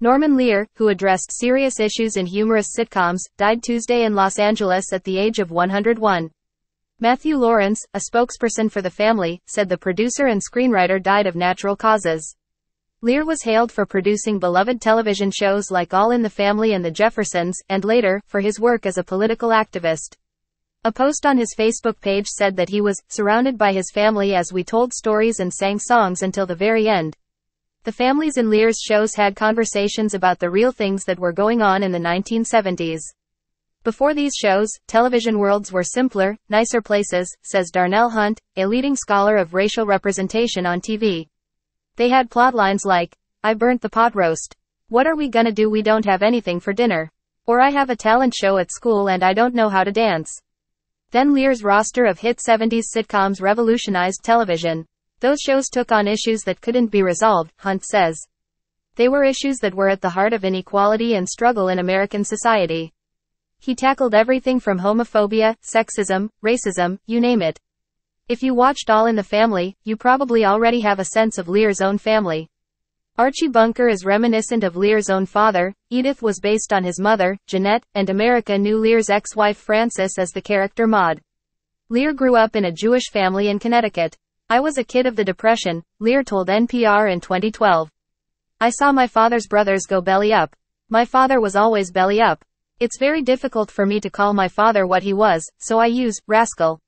Norman Lear, who addressed serious issues in humorous sitcoms, died Tuesday in Los Angeles at the age of 101. Matthew Lawrence, a spokesperson for the family, said the producer and screenwriter died of natural causes. Lear was hailed for producing beloved television shows like All in the Family and The Jeffersons, and later, for his work as a political activist. A post on his Facebook page said that he was surrounded by his family as we told stories and sang songs until the very end. The families in Lear's shows had conversations about the real things that were going on in the 1970s. Before these shows, television worlds were simpler, nicer places, says Darnell Hunt, a leading scholar of racial representation on TV. They had plotlines like, "I burnt the pot roast. What are we gonna do? We don't have anything for dinner." Or "I have a talent show at school and I don't know how to dance." Then Lear's roster of hit 70s sitcoms revolutionized television. Those shows took on issues that couldn't be resolved, Hunt says. They were issues that were at the heart of inequality and struggle in American society. He tackled everything from homophobia, sexism, racism, you name it. If you watched All in the Family, you probably already have a sense of Lear's own family. Archie Bunker is reminiscent of Lear's own father, Edith was based on his mother, Jeanette, and America knew Lear's ex-wife Frances as the character Maud. Lear grew up in a Jewish family in Connecticut. "I was a kid of the Depression," Lear told NPR in 2012. "I saw my father's brothers go belly up. My father was always belly up. It's very difficult for me to call my father what he was, so I use rascal.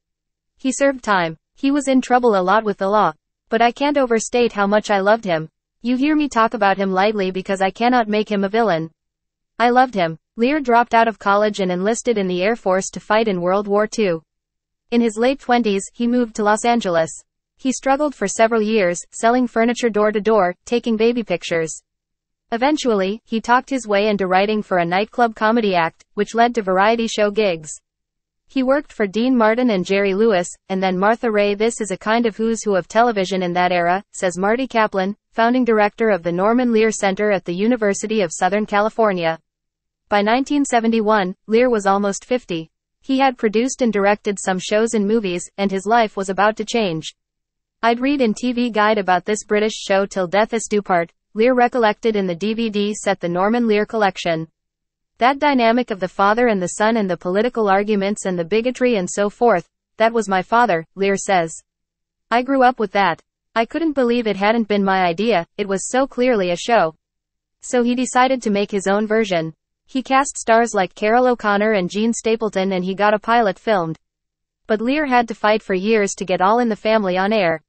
He served time. He was in trouble a lot with the law. But I can't overstate how much I loved him. You hear me talk about him lightly because I cannot make him a villain. I loved him." Lear dropped out of college and enlisted in the Air Force to fight in World War II. In his late 20s, he moved to Los Angeles. He struggled for several years, selling furniture door to door, taking baby pictures. Eventually, he talked his way into writing for a nightclub comedy act, which led to variety show gigs. He worked for Dean Martin and Jerry Lewis, and then Martha Raye. This is a kind of who's who of television in that era, says Marty Kaplan, founding director of the Norman Lear Center at the University of Southern California. By 1971, Lear was almost 50. He had produced and directed some shows and movies, and his life was about to change. "I'd read in TV Guide about this British show till death us do part," Lear recollected in the DVD set The Norman Lear Collection. "That dynamic of the father and the son and the political arguments and the bigotry and so forth, that was my father," Lear says. "I grew up with that. I couldn't believe it hadn't been my idea, it was so clearly a show." So he decided to make his own version. He cast stars like Carol O'Connor and Gene Stapleton and he got a pilot filmed. But Lear had to fight for years to get All in the Family on air.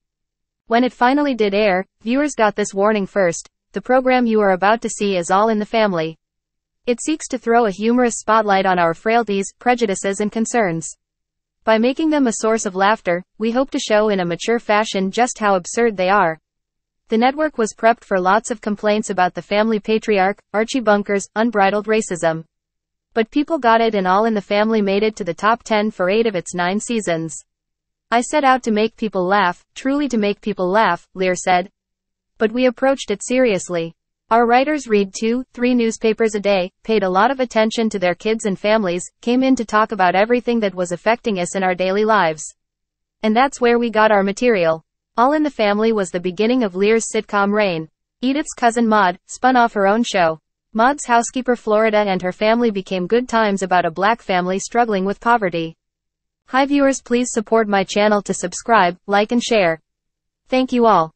When it finally did air, viewers got this warning first: the program you are about to see is All in the Family. It seeks to throw a humorous spotlight on our frailties, prejudices and concerns. By making them a source of laughter, we hope to show in a mature fashion just how absurd they are. The network was prepped for lots of complaints about the family patriarch, Archie Bunker's unbridled racism. But people got it, and All in the Family made it to the top 10 for 8 of its 9 seasons. "I set out to make people laugh, truly to make people laugh," Lear said. "But we approached it seriously. Our writers read 2-3 newspapers a day, paid a lot of attention to their kids and families, came in to talk about everything that was affecting us in our daily lives. And that's where we got our material." All in the Family was the beginning of Lear's sitcom reign. Edith's cousin Maud spun off her own show. Maud's housekeeper Florida and her family became good times about a black family struggling with poverty. Hi viewers, please support my channel to subscribe, like and share. Thank you all.